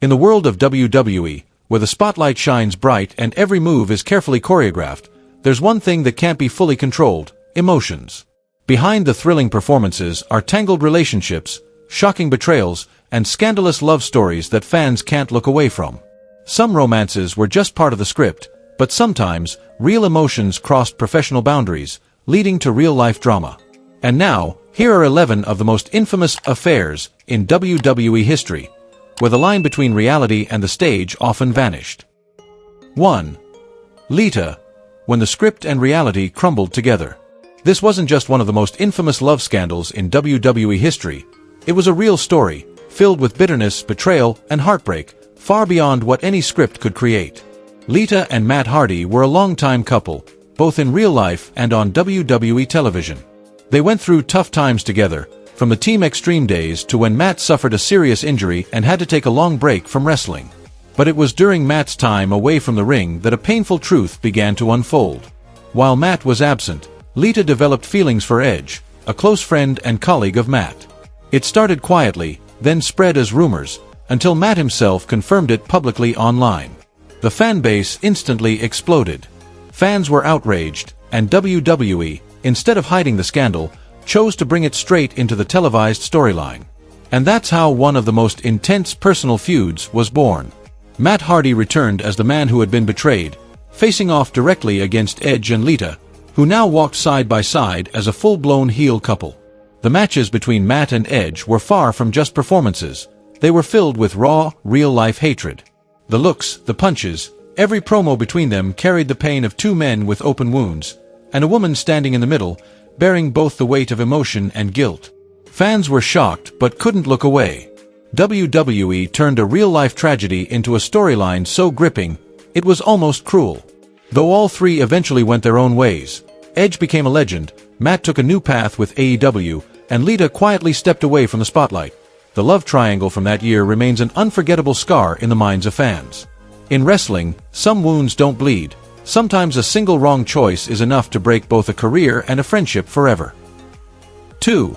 In the world of WWE, where the spotlight shines bright and every move is carefully choreographed, there's one thing that can't be fully controlled: emotions. Behind the thrilling performances are tangled relationships, shocking betrayals, and scandalous love stories that fans can't look away from. Some romances were just part of the script, but sometimes, real emotions crossed professional boundaries, leading to real-life drama. And now, here are 11 of the most infamous affairs in WWE history, where the line between reality and the stage often vanished. 1. Lita, when the script and reality crumbled together. This wasn't just one of the most infamous love scandals in WWE history. It was a real story, filled with bitterness, betrayal, and heartbreak, far beyond what any script could create. Lita and Matt Hardy were a longtime couple, both in real life and on WWE television. They went through tough times together, from the Team Extreme days to when Matt suffered a serious injury and had to take a long break from wrestling. But it was during Matt's time away from the ring that a painful truth began to unfold. While Matt was absent, Lita developed feelings for Edge, a close friend and colleague of Matt. It started quietly, then spread as rumors, until Matt himself confirmed it publicly online. The fanbase instantly exploded. Fans were outraged, and WWE, instead of hiding the scandal, chose to bring it straight into the televised storyline. And that's how one of the most intense personal feuds was born. Matt Hardy returned as the man who had been betrayed, facing off directly against Edge and Lita, who now walked side by side as a full-blown heel couple. The matches between Matt and Edge were far from just performances. They were filled with raw, real-life hatred. The looks, the punches, every promo between them carried the pain of two men with open wounds, and a woman standing in the middle, bearing both the weight of emotion and guilt. Fans were shocked but couldn't look away. WWE turned a real-life tragedy into a storyline so gripping, it was almost cruel. Though all three eventually went their own ways, Edge became a legend, Matt took a new path with AEW, and Lita quietly stepped away from the spotlight. The love triangle from that year remains an unforgettable scar in the minds of fans. In wrestling, some wounds don't bleed. Sometimes a single wrong choice is enough to break both a career and a friendship forever. 2.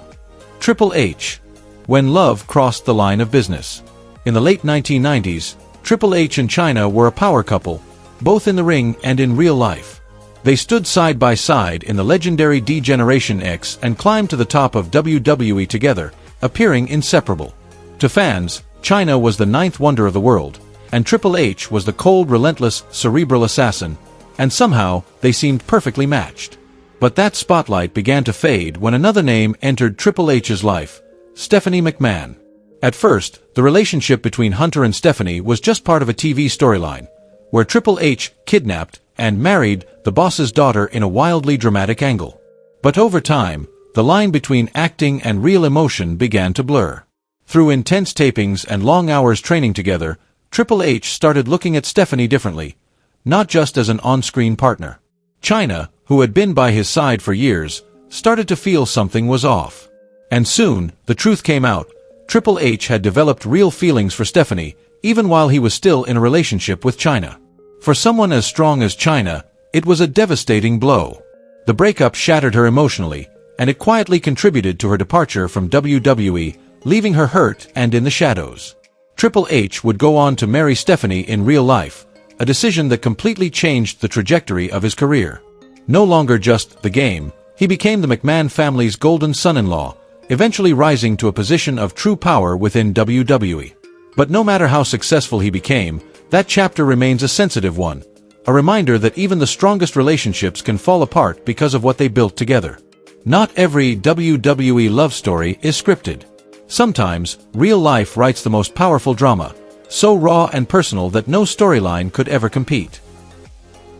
Triple H, when love crossed the line of business. In the late 1990s, Triple H and Chyna were a power couple, both in the ring and in real life. They stood side by side in the legendary D-Generation X and climbed to the top of WWE together, appearing inseparable. To fans, Chyna was the ninth wonder of the world, and Triple H was the cold, relentless, cerebral assassin, and somehow, they seemed perfectly matched. But that spotlight began to fade when another name entered Triple H's life: Stephanie McMahon. At first, the relationship between Hunter and Stephanie was just part of a TV storyline, where Triple H kidnapped and married the boss's daughter in a wildly dramatic angle. But over time, the line between acting and real emotion began to blur. Through intense tapings and long hours training together, Triple H started looking at Stephanie differently, not just as an on-screen partner. Chyna, who had been by his side for years, started to feel something was off. And soon, the truth came out. Triple H had developed real feelings for Stephanie, even while he was still in a relationship with Chyna. For someone as strong as Chyna, it was a devastating blow. The breakup shattered her emotionally, and it quietly contributed to her departure from WWE, leaving her hurt and in the shadows. Triple H would go on to marry Stephanie in real life, a decision that completely changed the trajectory of his career. No longer just the game, he became the McMahon family's golden son-in-law, eventually rising to a position of true power within WWE. But no matter how successful he became, that chapter remains a sensitive one, a reminder that even the strongest relationships can fall apart because of what they built together. Not every WWE love story is scripted. Sometimes, real life writes the most powerful drama, so raw and personal that no storyline could ever compete.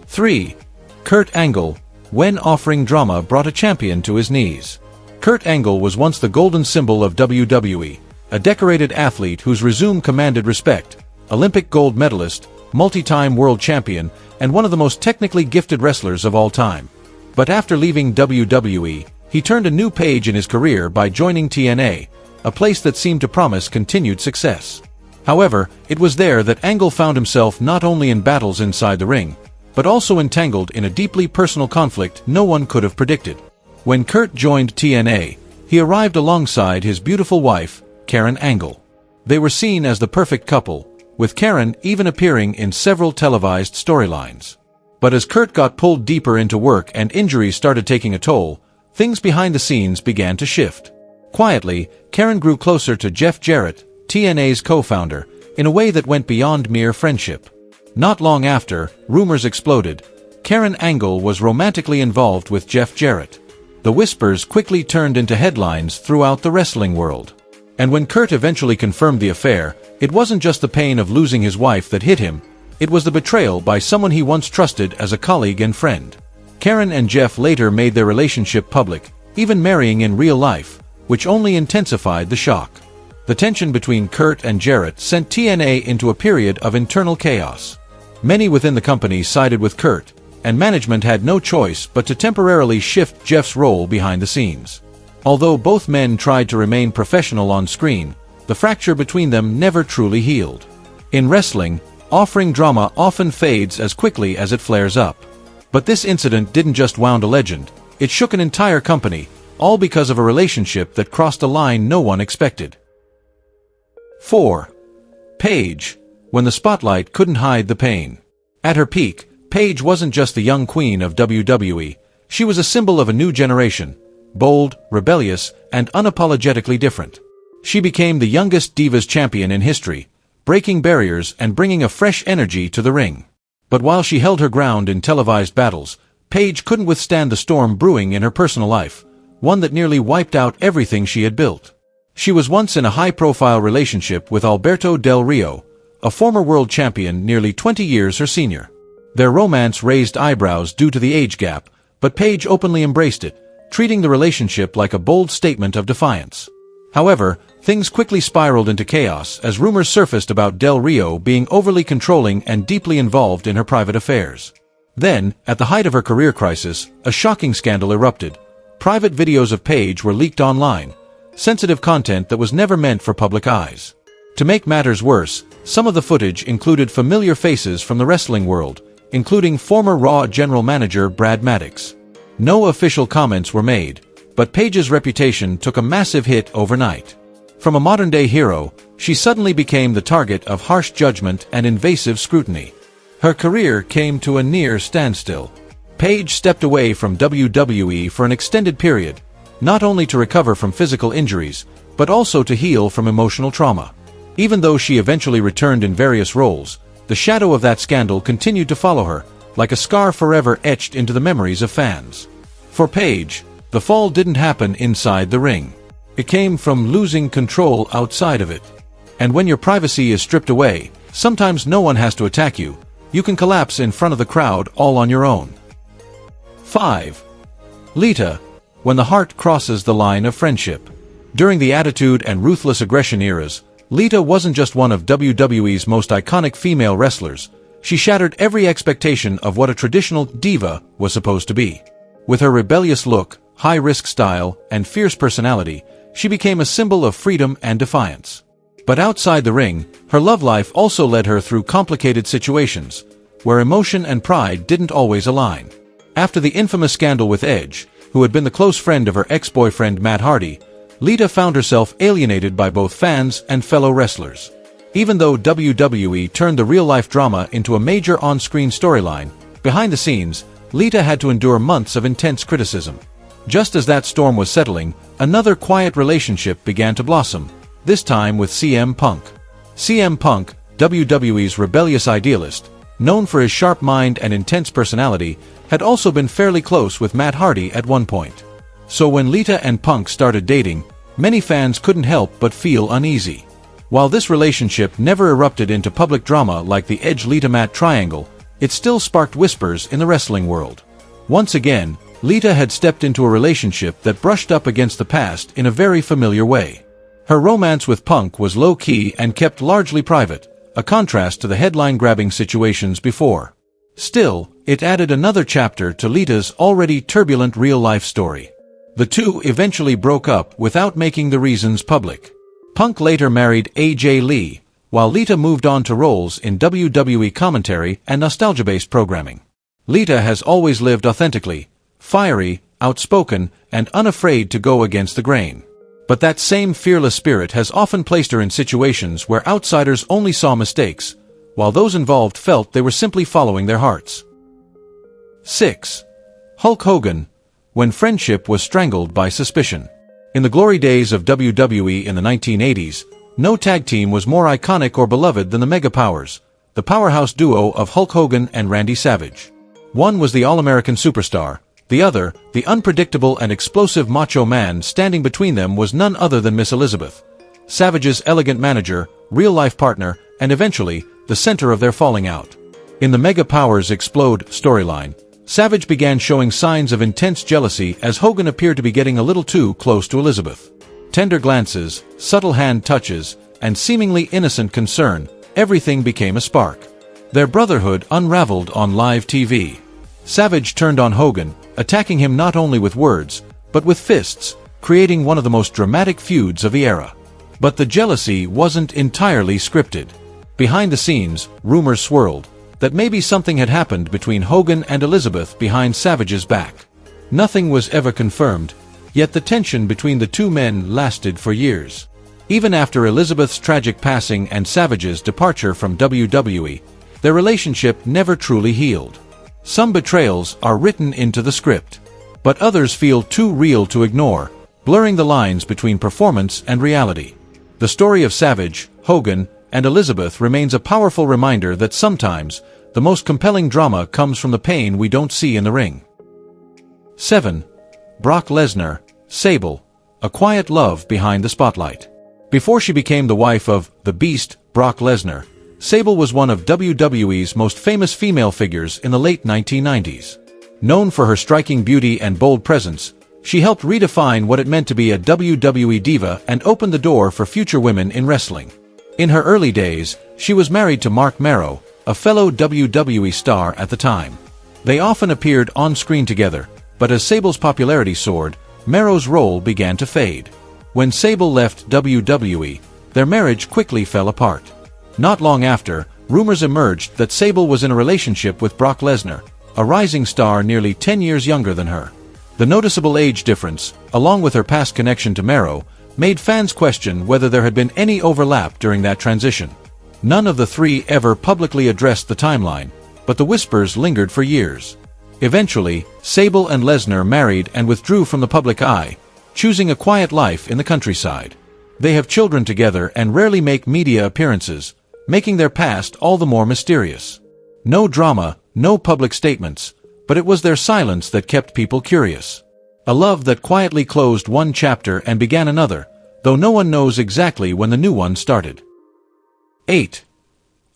3. Kurt Angle, when offering drama brought a champion to his knees. Kurt Angle was once the golden symbol of WWE, a decorated athlete whose resume commanded respect, Olympic gold medalist, multi-time world champion, and one of the most technically gifted wrestlers of all time. But after leaving WWE, he turned a new page in his career by joining TNA, a place that seemed to promise continued success. However, it was there that Angle found himself not only in battles inside the ring, but also entangled in a deeply personal conflict no one could have predicted. When Kurt joined TNA, he arrived alongside his beautiful wife, Karen Angle. They were seen as the perfect couple, with Karen even appearing in several televised storylines. But as Kurt got pulled deeper into work and injuries started taking a toll, things behind the scenes began to shift. Quietly, Karen grew closer to Jeff Jarrett, TNA's co-founder, in a way that went beyond mere friendship. Not long after, rumors exploded. Karen Angle was romantically involved with Jeff Jarrett. The whispers quickly turned into headlines throughout the wrestling world. And when Kurt eventually confirmed the affair, it wasn't just the pain of losing his wife that hit him, it was the betrayal by someone he once trusted as a colleague and friend. Karen and Jeff later made their relationship public, even marrying in real life, which only intensified the shock. The tension between Kurt and Jarrett sent TNA into a period of internal chaos. Many within the company sided with Kurt, and management had no choice but to temporarily shift Jeff's role behind the scenes. Although both men tried to remain professional on screen, the fracture between them never truly healed. In wrestling, offering drama often fades as quickly as it flares up. But this incident didn't just wound a legend, it shook an entire company, all because of a relationship that crossed a line no one expected. 4. Paige. When the spotlight couldn't hide the pain. At her peak, Paige wasn't just the young queen of WWE, she was a symbol of a new generation, bold, rebellious, and unapologetically different. She became the youngest Divas champion in history, breaking barriers and bringing a fresh energy to the ring. But while she held her ground in televised battles, Paige couldn't withstand the storm brewing in her personal life, one that nearly wiped out everything she had built. She was once in a high-profile relationship with Alberto Del Rio, a former world champion nearly 20 years her senior. Their romance raised eyebrows due to the age gap, but Paige openly embraced it, treating the relationship like a bold statement of defiance. However, things quickly spiraled into chaos as rumors surfaced about Del Rio being overly controlling and deeply involved in her private affairs. Then, at the height of her career crisis, a shocking scandal erupted. Private videos of Paige were leaked online, sensitive content that was never meant for public eyes. To make matters worse, some of the footage included familiar faces from the wrestling world, including former Raw general manager Brad Maddox. No official comments were made, but Paige's reputation took a massive hit overnight. From a modern-day hero, she suddenly became the target of harsh judgment and invasive scrutiny. Her career came to a near standstill. Paige stepped away from WWE for an extended period, not only to recover from physical injuries, but also to heal from emotional trauma. Even though she eventually returned in various roles, the shadow of that scandal continued to follow her, like a scar forever etched into the memories of fans. For Paige, the fall didn't happen inside the ring. It came from losing control outside of it. And when your privacy is stripped away, sometimes no one has to attack you. You can collapse in front of the crowd all on your own. 5. Lita. When the heart crosses the line of friendship. During the Attitude and Ruthless Aggression eras, Lita wasn't just one of WWE's most iconic female wrestlers, she shattered every expectation of what a traditional diva was supposed to be. With her rebellious look, high-risk style, and fierce personality, she became a symbol of freedom and defiance. But outside the ring, her love life also led her through complicated situations, where emotion and pride didn't always align. After the infamous scandal with Edge, who had been the close friend of her ex-boyfriend Matt Hardy, Lita found herself alienated by both fans and fellow wrestlers. Even though WWE turned the real-life drama into a major on-screen storyline, behind the scenes, Lita had to endure months of intense criticism. Just as that storm was settling, another quiet relationship began to blossom, this time with CM Punk. CM Punk, WWE's rebellious idealist, known for his sharp mind and intense personality, had also been fairly close with Matt Hardy at one point. So when Lita and Punk started dating, many fans couldn't help but feel uneasy. While this relationship never erupted into public drama like the Edge-Lita-Matt triangle, it still sparked whispers in the wrestling world. Once again, Lita had stepped into a relationship that brushed up against the past in a very familiar way. Her romance with Punk was low-key and kept largely private, a contrast to the headline-grabbing situations before. Still, it added another chapter to Lita's already turbulent real-life story. The two eventually broke up without making the reasons public. Punk later married AJ Lee, while Lita moved on to roles in WWE commentary and nostalgia-based programming. Lita has always lived authentically, fiery, outspoken, and unafraid to go against the grain. But that same fearless spirit has often placed her in situations where outsiders only saw mistakes, while those involved felt they were simply following their hearts. 6. Hulk Hogan, when friendship was strangled by suspicion. In the glory days of WWE in the 1980s, no tag team was more iconic or beloved than the Mega Powers, the powerhouse duo of Hulk Hogan and Randy Savage. One was the All-American Superstar, the other, the unpredictable and explosive Macho Man. Standing between them was none other than Miss Elizabeth, Savage's elegant manager, real-life partner, and eventually, the center of their falling out. In the Mega Powers Explode storyline, Savage began showing signs of intense jealousy as Hogan appeared to be getting a little too close to Elizabeth. Tender glances, subtle hand touches, and seemingly innocent concern, everything became a spark. Their brotherhood unraveled on live TV. Savage turned on Hogan, attacking him not only with words, but with fists, creating one of the most dramatic feuds of the era. But the jealousy wasn't entirely scripted. Behind the scenes, rumors swirled that maybe something had happened between Hogan and Elizabeth behind Savage's back. Nothing was ever confirmed, yet the tension between the two men lasted for years. Even after Elizabeth's tragic passing and Savage's departure from WWE, their relationship never truly healed. Some betrayals are written into the script, but others feel too real to ignore, blurring the lines between performance and reality. The story of Savage, Hogan, and Elizabeth remains a powerful reminder that sometimes, the most compelling drama comes from the pain we don't see in the ring. 7. Brock Lesnar, Sable, a quiet love behind the spotlight. Before she became the wife of the Beast, Brock Lesnar, Sable was one of WWE's most famous female figures in the late 1990s. Known for her striking beauty and bold presence, she helped redefine what it meant to be a WWE diva and opened the door for future women in wrestling. In her early days, she was married to Mark Merrow, a fellow WWE star at the time. They often appeared on screen together, but as Sable's popularity soared, Merrow's role began to fade. When Sable left WWE, their marriage quickly fell apart. Not long after, rumors emerged that Sable was in a relationship with Brock Lesnar, a rising star nearly 10 years younger than her. The noticeable age difference, along with her past connection to Merrow, made fans question whether there had been any overlap during that transition. None of the three ever publicly addressed the timeline, but the whispers lingered for years. Eventually, Sable and Lesnar married and withdrew from the public eye, choosing a quiet life in the countryside. They have children together and rarely make media appearances, making their past all the more mysterious. No drama, no public statements, but it was their silence that kept people curious. A love that quietly closed one chapter and began another, though no one knows exactly when the new one started. 8.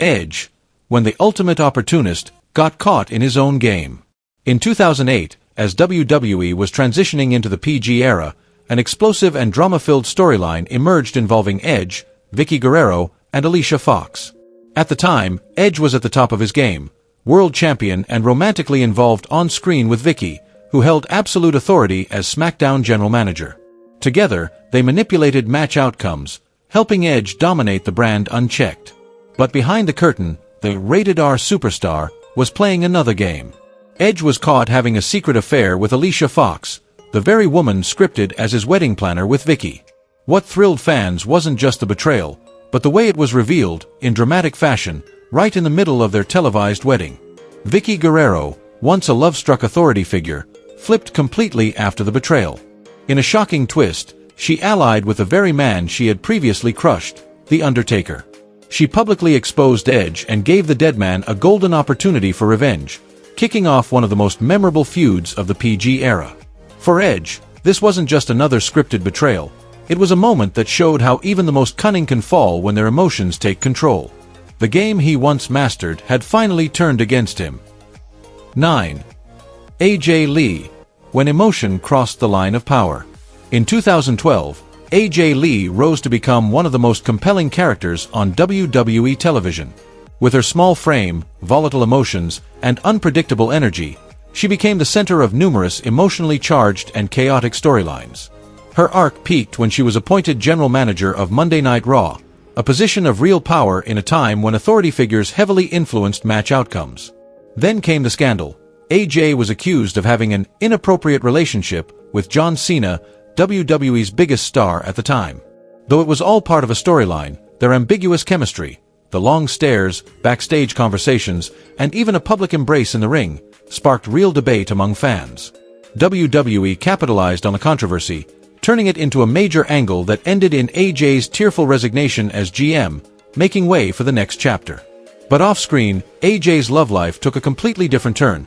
Edge, when the ultimate opportunist got caught in his own game. In 2008, as WWE was transitioning into the PG era, an explosive and drama-filled storyline emerged involving Edge, Vickie Guerrero, and Alicia Fox. At the time, Edge was at the top of his game, world champion and romantically involved on-screen with Vickie, who held absolute authority as SmackDown general manager. Together, they manipulated match outcomes, helping Edge dominate the brand unchecked. But behind the curtain, the rated-R superstar was playing another game. Edge was caught having a secret affair with Alicia Fox, the very woman scripted as his wedding planner with Vickie. What thrilled fans wasn't just the betrayal, but the way it was revealed, in dramatic fashion, right in the middle of their televised wedding. Vickie Guerrero, once a love-struck authority figure, flipped completely after the betrayal. In a shocking twist, she allied with the very man she had previously crushed, The Undertaker. She publicly exposed Edge and gave the dead man a golden opportunity for revenge, kicking off one of the most memorable feuds of the PG era. For Edge, this wasn't just another scripted betrayal. It was a moment that showed how even the most cunning can fall when their emotions take control. The game he once mastered had finally turned against him. 9. AJ Lee, when emotion crossed the line of power. In 2012, AJ Lee rose to become one of the most compelling characters on WWE television. With her small frame, volatile emotions, and unpredictable energy, she became the center of numerous emotionally charged and chaotic storylines. Her arc peaked when she was appointed general manager of Monday Night Raw, a position of real power in a time when authority figures heavily influenced match outcomes. Then came the scandal. AJ was accused of having an inappropriate relationship with John Cena, WWE's biggest star at the time. Though it was all part of a storyline, their ambiguous chemistry, the long stares, backstage conversations, and even a public embrace in the ring, sparked real debate among fans. WWE capitalized on the controversy, turning it into a major angle that ended in AJ's tearful resignation as GM, making way for the next chapter. But off-screen, AJ's love life took a completely different turn.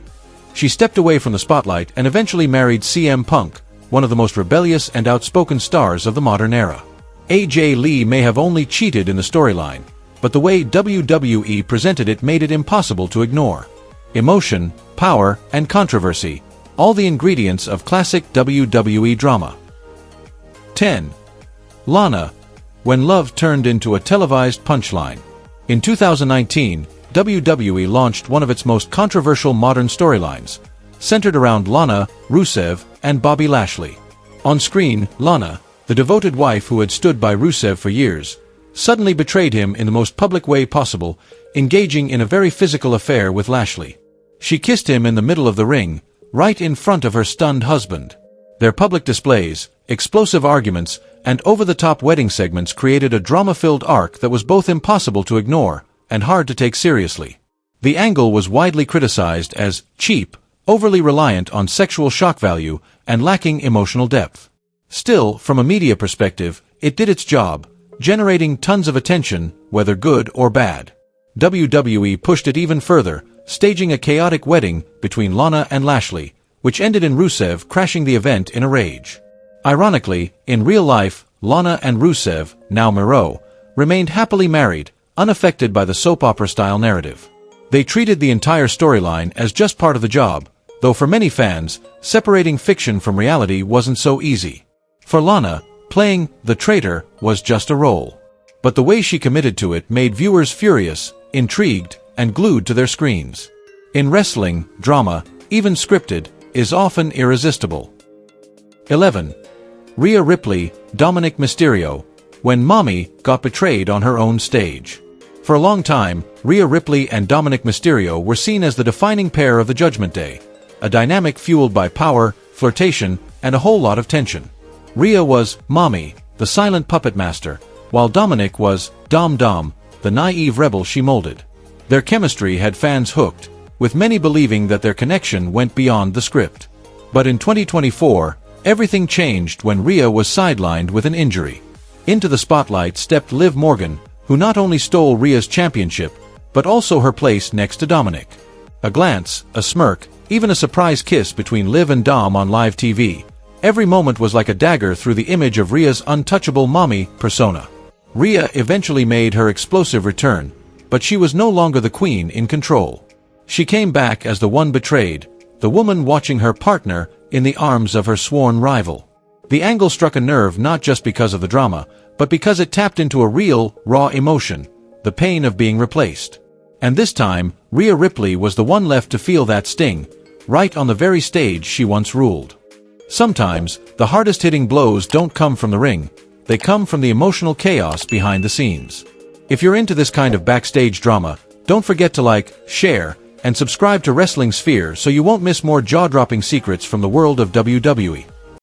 She stepped away from the spotlight and eventually married CM Punk, one of the most rebellious and outspoken stars of the modern era. AJ Lee may have only cheated in the storyline, but the way WWE presented it made it impossible to ignore. Emotion, power, and controversy, all the ingredients of classic WWE drama. 10. Lana, when love turned into a televised punchline. In 2019, WWE launched one of its most controversial modern storylines, centered around Lana, Rusev, and Bobby Lashley. On screen, Lana, the devoted wife who had stood by Rusev for years, suddenly betrayed him in the most public way possible, engaging in a very physical affair with Lashley. She kissed him in the middle of the ring, right in front of her stunned husband. Their public displays, explosive arguments, and over-the-top wedding segments created a drama-filled arc that was both impossible to ignore and hard to take seriously. The angle was widely criticized as cheap, overly reliant on sexual shock value, and lacking emotional depth. Still, from a media perspective, it did its job, generating tons of attention, whether good or bad. WWE pushed it even further, staging a chaotic wedding between Lana and Lashley, which ended in Rusev crashing the event in a rage. Ironically, in real life, Lana and Rusev, now Miro, remained happily married, unaffected by the soap opera-style narrative. They treated the entire storyline as just part of the job, though for many fans, separating fiction from reality wasn't so easy. For Lana, playing the traitor was just a role. But the way she committed to it made viewers furious, intrigued, and glued to their screens. In wrestling, drama, even scripted, is often irresistible. 11. Ria Ripley, Dominic Mysterio, when Mommy got betrayed on her own stage. For a long time, Ria Ripley and Dominic Mysterio were seen as the defining pair of the Judgment Day, a dynamic fueled by power, flirtation, and a whole lot of tension. Ria was Mommy, the silent puppet master, while Dominic was Dom Dom, the naive rebel she molded. Their chemistry had fans hooked, with many believing that their connection went beyond the script. But in 2024, everything changed when Ria was sidelined with an injury. Into the spotlight stepped Liv Morgan, who not only stole Ria's championship, but also her place next to Dominic. A glance, a smirk, even a surprise kiss between Liv and Dom on live TV. Every moment was like a dagger through the image of Ria's untouchable mommy persona. Ria eventually made her explosive return, but she was no longer the queen in control. She came back as the one betrayed, the woman watching her partner in the arms of her sworn rival. The angle struck a nerve not just because of the drama, but because it tapped into a real, raw emotion, the pain of being replaced. And this time, Ria Ripley was the one left to feel that sting, right on the very stage she once ruled. Sometimes, the hardest-hitting blows don't come from the ring, they come from the emotional chaos behind the scenes. If you're into this kind of backstage drama, don't forget to like, share, and subscribe to Wrestling Sphere so you won't miss more jaw-dropping secrets from the world of WWE.